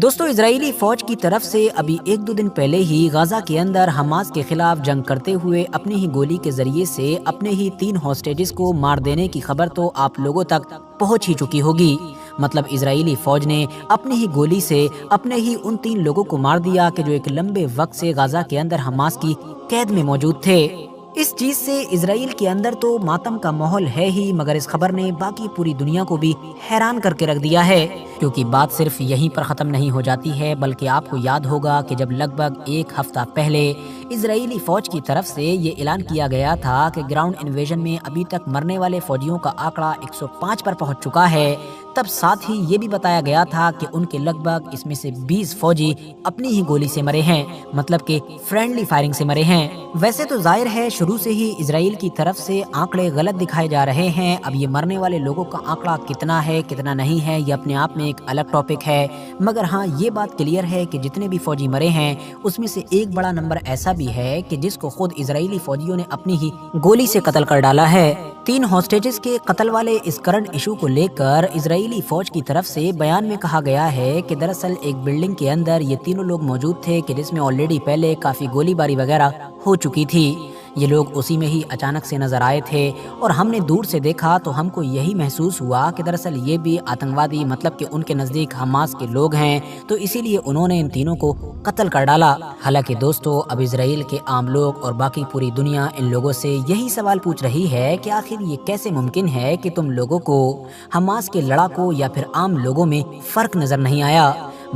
دوستو اسرائیلی فوج کی طرف سے ابھی ایک دو دن پہلے ہی غزہ کے اندر حماس کے خلاف جنگ کرتے ہوئے اپنی ہی گولی کے ذریعے سے اپنے ہی 3 ہاسٹیجز کو مار دینے کی خبر تو آپ لوگوں تک پہنچ ہی چکی ہوگی۔ مطلب اسرائیلی فوج نے اپنی ہی گولی سے اپنے ہی ان 3 لوگوں کو مار دیا کہ جو ایک لمبے وقت سے غزہ کے اندر حماس کی قید میں موجود تھے۔ اس چیز سے اسرائیل کے اندر تو ماتم کا ماحول ہے ہی، مگر اس خبر نے باقی پوری دنیا کو بھی حیران کر کے رکھ دیا ہے، کیونکہ بات صرف یہیں پر ختم نہیں ہو جاتی ہے، بلکہ آپ کو یاد ہوگا کہ جب لگ بھگ 1 ہفتہ پہلے اسرائیلی فوج کی طرف سے یہ اعلان کیا گیا تھا کہ گراؤنڈ انویژن میں ابھی تک مرنے والے فوجیوں کا آنکڑا 105 پر پہنچ چکا ہے، تب ساتھ ہی یہ بھی بتایا گیا تھا کہ ان کے لگ بھگ اس میں سے 20 فوجی اپنی ہی گولی سے مرے ہیں، مطلب کہ فرینڈلی فائرنگ سے مرے ہیں۔ ویسے تو ظاہر ہے شروع سے ہی اسرائیل کی طرف سے آنکڑے غلط دکھائے جا رہے ہیں۔ اب یہ مرنے والے لوگوں کا آنکڑا کتنا ہے کتنا نہیں ہے یہ اپنے آپ میں ایک الگ ٹاپک ہے، مگر ہاں یہ بات کلیئر ہے کہ جتنے بھی فوجی مرے ہیں اس میں سے ایک بڑا نمبر ایسا بھی ہے کہ جس کو خود اسرائیلی فوجیوں نے اپنی ہی گولی سے قتل کر ڈالا ہے۔ 3 ہاسٹیجز کے قتل والے اس کرنٹ ایشو کو لے کر اسرائیلی فوج کی طرف سے بیان میں کہا گیا ہے کہ دراصل ایک بلڈنگ کے اندر یہ تینوں لوگ موجود تھے کہ جس میں آلریڈی پہلے کافی گولی باری وغیرہ ہو چکی تھی۔ یہ لوگ اسی میں ہی اچانک سے نظر آئے تھے اور ہم نے دور سے دیکھا تو ہم کو یہی محسوس ہوا کہ دراصل یہ بھی آتنکوادی، مطلب کہ ان کے نزدیک حماس کے لوگ ہیں، تو اسی لیے انہوں نے ان تینوں کو قتل کر ڈالا۔ حالانکہ دوستو اب اسرائیل کے عام لوگ اور باقی پوری دنیا ان لوگوں سے یہی سوال پوچھ رہی ہے کہ آخر یہ کیسے ممکن ہے کہ تم لوگوں کو حماس کے لڑاکوں یا پھر عام لوگوں میں فرق نظر نہیں آیا،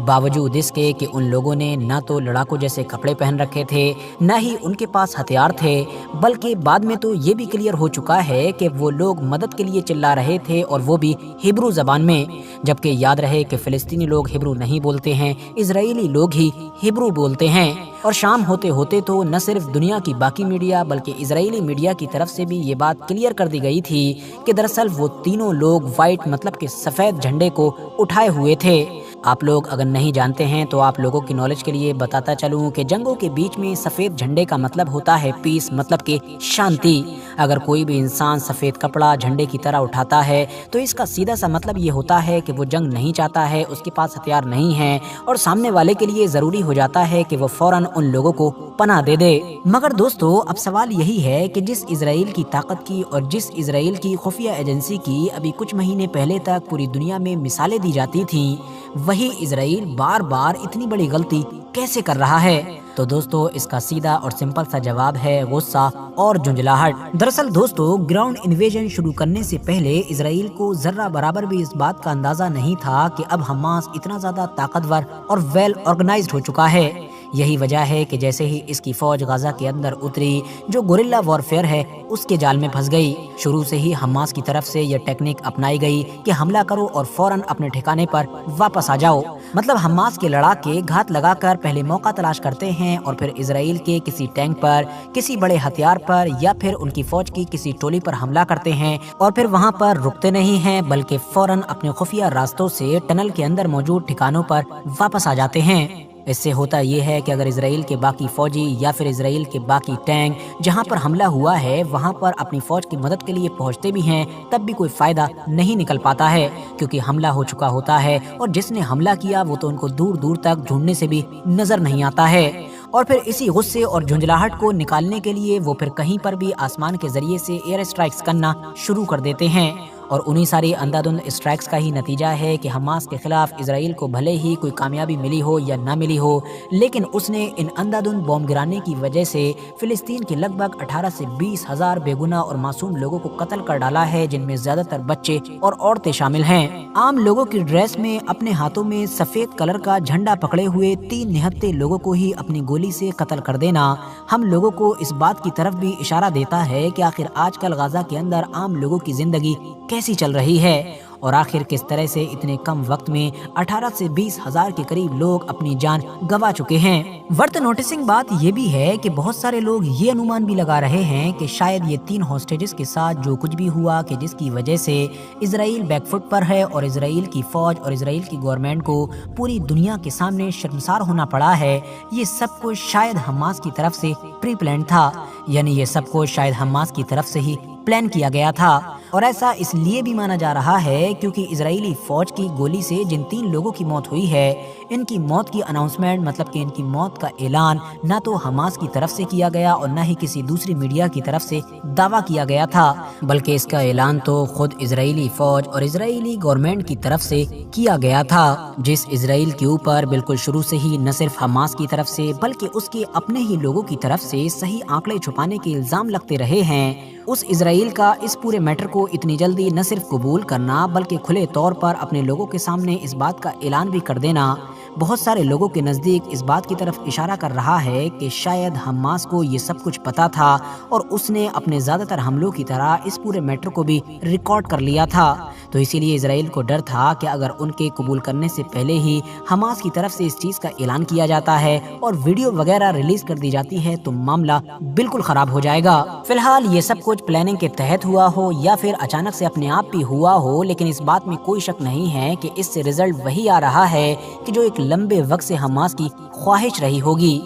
باوجود اس کے کہ ان لوگوں نے نہ تو لڑاکوں جیسے کپڑے پہن رکھے تھے، نہ ہی ان کے پاس ہتھیار تھے، بلکہ بعد میں تو یہ بھی کلیئر ہو چکا ہے کہ وہ لوگ مدد کے لیے چلا رہے تھے اور وہ بھی ہبرو زبان میں، جبکہ یاد رہے کہ فلسطینی لوگ ہبرو نہیں بولتے ہیں، اسرائیلی لوگ ہی ہبرو بولتے ہیں۔ اور شام ہوتے ہوتے تو نہ صرف دنیا کی باقی میڈیا بلکہ اسرائیلی میڈیا کی طرف سے بھی یہ بات کلیئر کر دی گئی تھی کہ دراصل وہ تینوں لوگ وائٹ مطلب کہ سفید جھنڈے کو اٹھائے ہوئے تھے۔ آپ لوگ اگر نہیں جانتے ہیں تو آپ لوگوں کی نالج کے لیے بتاتا چلوں کہ جنگوں کے بیچ میں سفید جھنڈے کا مطلب ہوتا ہے پیس، مطلب کہ شانتی۔ اگر کوئی بھی انسان سفید کپڑا جھنڈے کی طرح اٹھاتا ہے تو اس کا سیدھا سا مطلب یہ ہوتا ہے کہ وہ جنگ نہیں چاہتا ہے، اس کے پاس ہتھیار نہیں ہے اور سامنے والے کے لیے ضروری ہو جاتا ہے کہ وہ فوراً ان لوگوں کو پناہ دے دے۔ مگر دوستو اب سوال یہی ہے کہ جس اسرائیل کی طاقت کی اور جس اسرائیل کی خفیہ ایجنسی کی ابھی کچھ مہینے پہلے تک پوری دنیا میں مثالیں دی جاتی تھیں، وہی اسرائیل بار بار اتنی بڑی غلطی کیسے کر رہا ہے؟ تو دوستو اس کا سیدھا اور سمپل سا جواب ہے غصہ اور جھنجھلاہٹ۔ دراصل دوستو گراؤنڈ انویژن شروع کرنے سے پہلے اسرائیل کو ذرہ برابر بھی اس بات کا اندازہ نہیں تھا کہ اب حماس اتنا زیادہ طاقتور اور ویل آرگنائزڈ ہو چکا ہے۔ یہی وجہ ہے کہ جیسے ہی اس کی فوج غزہ کے اندر اتری، جو گوریلا وارفیئر ہے اس کے جال میں پھنس گئی۔ شروع سے ہی حماس کی طرف سے یہ ٹیکنیک اپنائی گئی کہ حملہ کرو اور فوراً اپنے ٹھکانے پر واپس آ جاؤ۔ مطلب حماس کے لڑاکے گھات لگا کر پہلے موقع تلاش کرتے ہیں اور پھر اسرائیل کے کسی ٹینک پر، کسی بڑے ہتھیار پر یا پھر ان کی فوج کی کسی ٹولی پر حملہ کرتے ہیں اور پھر وہاں پر رکتے نہیں ہیں بلکہ فوراً اپنے خفیہ راستوں سے ٹنل کے اندر موجود ٹھکانوں پر واپس آ جاتے ہیں۔ اس سے ہوتا یہ ہے کہ اگر اسرائیل کے باقی فوجی یا پھر اسرائیل کے باقی ٹینک جہاں پر حملہ ہوا ہے وہاں پر اپنی فوج کی مدد کے لیے پہنچتے بھی ہیں، تب بھی کوئی فائدہ نہیں نکل پاتا ہے، کیونکہ حملہ ہو چکا ہوتا ہے اور جس نے حملہ کیا وہ تو ان کو دور دور تک ڈھونڈنے سے بھی نظر نہیں آتا ہے۔ اور پھر اسی غصے اور جھنجھلاہٹ کو نکالنے کے لیے وہ پھر کہیں پر بھی آسمان کے ذریعے سے ایئر اسٹرائکس کرنا شروع کر دیتے ہیں، اور انہی ساری اندھادھند اسٹرائکس کا ہی نتیجہ ہے کہ حماس کے خلاف اسرائیل کو بھلے ہی کوئی کامیابی ملی ہو یا نہ ملی ہو، لیکن اس نے ان اندھادھند بوم گرانے کی وجہ سے فلسطین کے لگ بھگ 18 سے 20 ہزار بے گناہ اور معصوم لوگوں کو قتل کر ڈالا ہے، جن میں زیادہ تر بچے اور عورتیں شامل ہیں۔ عام لوگوں کی ڈریس میں اپنے ہاتھوں میں سفید کلر کا جھنڈا پکڑے ہوئے 3 نہتے لوگوں کو ہی اپنی گولی سے قتل کر دینا ہم لوگوں کو اس بات کی طرف بھی اشارہ دیتا ہے کہ آخر آج کل غزہ کے اندر عام لوگوں کی زندگی کیسی چل رہی ہے اور آخر کس طرح سے اتنے کم وقت میں 18 سے 20 ہزار کے قریب لوگ اپنی جان گنوا چکے ہیں۔ ورتھ نوٹسنگ بات یہ بھی ہے کہ بہت سارے لوگ یہ انومان بھی لگا رہے ہیں کہ شاید یہ 3 ہاسٹیجز کے ساتھ جو کچھ بھی ہوا کہ جس کی وجہ سے اسرائیل بیک فٹ پر ہے اور اسرائیل کی فوج اور اسرائیل کی گورنمنٹ کو پوری دنیا کے سامنے شرمسار ہونا پڑا ہے، یہ سب کچھ شاید حماس کی طرف سے پری پلان تھا، یعنی یہ سب کچھ شاید حماس کی طرف سے ہی پلان کیا گیا تھا۔ اور ایسا اس لیے بھی مانا جا رہا ہے کیونکہ اسرائیلی فوج کی گولی سے جن 3 لوگوں کی موت ہوئی ہے، ان کی موت کی اناؤنسمنٹ مطلب کہ ان کی موت کا اعلان نہ تو حماس کی طرف سے کیا گیا اور نہ ہی کسی دوسری میڈیا کی طرف سے دعویٰ کیا گیا تھا، بلکہ اس کا اعلان تو خود اسرائیلی فوج اور اسرائیلی گورنمنٹ کی طرف سے کیا گیا تھا، جس اسرائیل کے اوپر بالکل شروع سے ہی نہ صرف حماس کی طرف سے بلکہ اس کے اپنے ہی لوگوں کی طرف سے صحیح آنکڑے چھپانے کے الزام لگتے رہے ہیں۔ اس اسرائیل کا اس پورے میٹر کو اتنی جلدی نہ صرف قبول کرنا بلکہ کھلے طور پر اپنے لوگوں کے سامنے اس بات کا اعلان بھی کر دینا بہت سارے لوگوں کے نزدیک اس بات کی طرف اشارہ کر رہا ہے کہ شاید حماس کو یہ سب کچھ پتا تھا اور اس نے اپنے زیادہ تر حملوں کی طرح اس پورے میٹر کو بھی ریکارڈ کر لیا تھا، تو اسی لیے اسرائیل کو ڈر تھا کہ اگر ان کے قبول کرنے سے پہلے ہی حماس کی طرف سے اس چیز کا اعلان کیا جاتا ہے اور ویڈیو وغیرہ ریلیز کر دی جاتی ہے تو معاملہ بالکل خراب ہو جائے گا۔ فی الحال یہ سب کچھ پلاننگ کے تحت ہوا ہو یا پھر اچانک سے اپنے آپ بھی ہوا ہو، لیکن اس بات میں کوئی شک نہیں ہے کہ اس سے رزلٹ وہی آ رہا ہے کہ جو ایک لمبے وقت سے حماس کی خواہش رہی ہوگی۔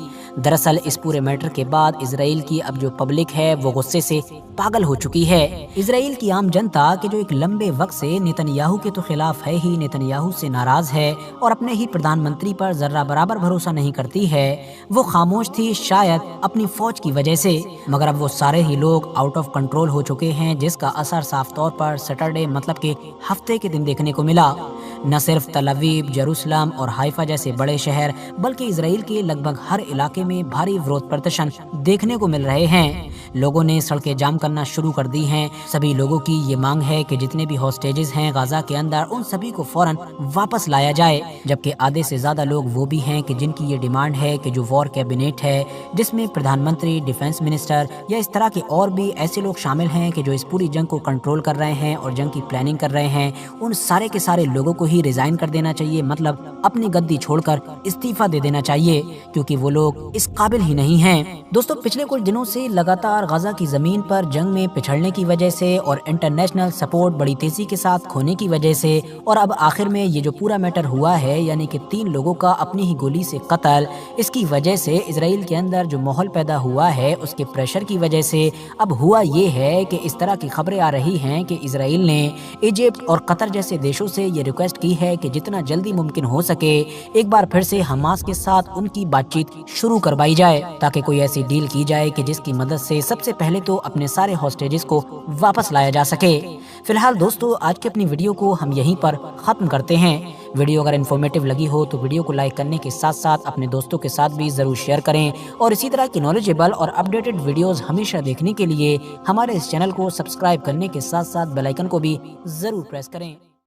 دراصل اس پورے میٹر کے بعد اسرائیل کی اب جو پبلک ہے وہ غصے سے پاگل ہو چکی ہے۔ اسرائیل کی عام جنتا کہ جو ایک لمبے وقت سے نتنیاہو کے تو خلاف ہے ہی، نتنیاہو سے ناراض ہے اور اپنے ہی پردھان منتری پر ذرہ برابر بھروسہ نہیں کرتی ہے، وہ خاموش تھی شاید اپنی فوج کی وجہ سے، مگر اب وہ سارے ہی لوگ آؤٹ آف کنٹرول ہو چکے ہیں، جس کا اثر صاف طور پر سیٹرڈے مطلب کہ ہفتے کے دن دیکھنے کو ملا۔ نہ صرف تل ابیب، یروشلم اور حیفا جیسے بڑے شہر بلکہ اسرائیل کے لگ بھگ ہر علاقے میں بھاری ورود پردرشن دیکھنے کو مل رہے ہیں۔ لوگوں نے سڑکیں جام کرنا شروع کر دی ہیں۔ سبھی لوگوں کی یہ مانگ ہے کہ جتنے بھی ہاسٹیجز ہیں غزہ کے اندر ان سبھی کو فوراً واپس لایا جائے، جبکہ آدھے سے زیادہ لوگ وہ بھی ہیں کہ جن کی یہ ڈیمانڈ ہے کہ جو وار کیبنیٹ ہے جس میں پردھان منتری، ڈیفنس منسٹر یا اس طرح کے اور بھی ایسے لوگ شامل ہیں کہ جو اس پوری جنگ کو کنٹرول کر رہے ہیں اور جنگ کی پلاننگ کر رہے ہیں، ان سارے کے سارے لوگوں کو ہی ریزائن کر دینا چاہیے، مطلب اپنی گدی چھوڑ کر استعفیٰ دے دینا چاہیے، کیونکہ وہ لوگ اس قابل ہی نہیں ہیں۔ دوستو پچھلے کچھ دنوں سے لگاتار غزہ کی زمین پر جنگ میں پچھڑنے کی وجہ سے اور انٹرنیشنل سپورٹ بڑی تیزی کے ساتھ کھونے کی وجہ سے اور اب آخر میں یہ جو پورا میٹر ہوا ہے یعنی کہ 3 لوگوں کا اپنی ہی گولی سے قتل، اس کی وجہ سے اسرائیل کے اندر جو ماحول پیدا ہوا ہے اس کے پریشر کی وجہ سے اب ہوا یہ ہے کہ اس طرح کی خبریں آ رہی ہیں کہ اسرائیل نے ایجپٹ اور قطر جیسے دیشوں سے یہ ریکویسٹ کی ہے کہ جتنا جلدی ممکن ہو سکے ایک بار پھر سے حماس کے ساتھ ان کی بات چیت شروع کروائی جائے تاکہ کوئی ایسی ڈیل کی جائے کہ جس کی مدد سے سب سے پہلے تو اپنے سارے ہاسٹیجز کو واپس لایا جا سکے۔ فی الحال دوستو آج کی اپنی ویڈیو کو ہم یہیں پر ختم کرتے ہیں۔ ویڈیو اگر انفارمیٹیو لگی ہو تو ویڈیو کو لائک کرنے کے ساتھ ساتھ اپنے دوستوں کے ساتھ بھی ضرور شیئر کریں اور اسی طرح کی نالجیبل اور اپڈیٹڈ ویڈیوز ہمیشہ دیکھنے کے لیے ہمارے اس چینل کو سبسکرائب کرنے کے ساتھ ساتھ بیل آئیکن کو بھی ضرور پریس کریں۔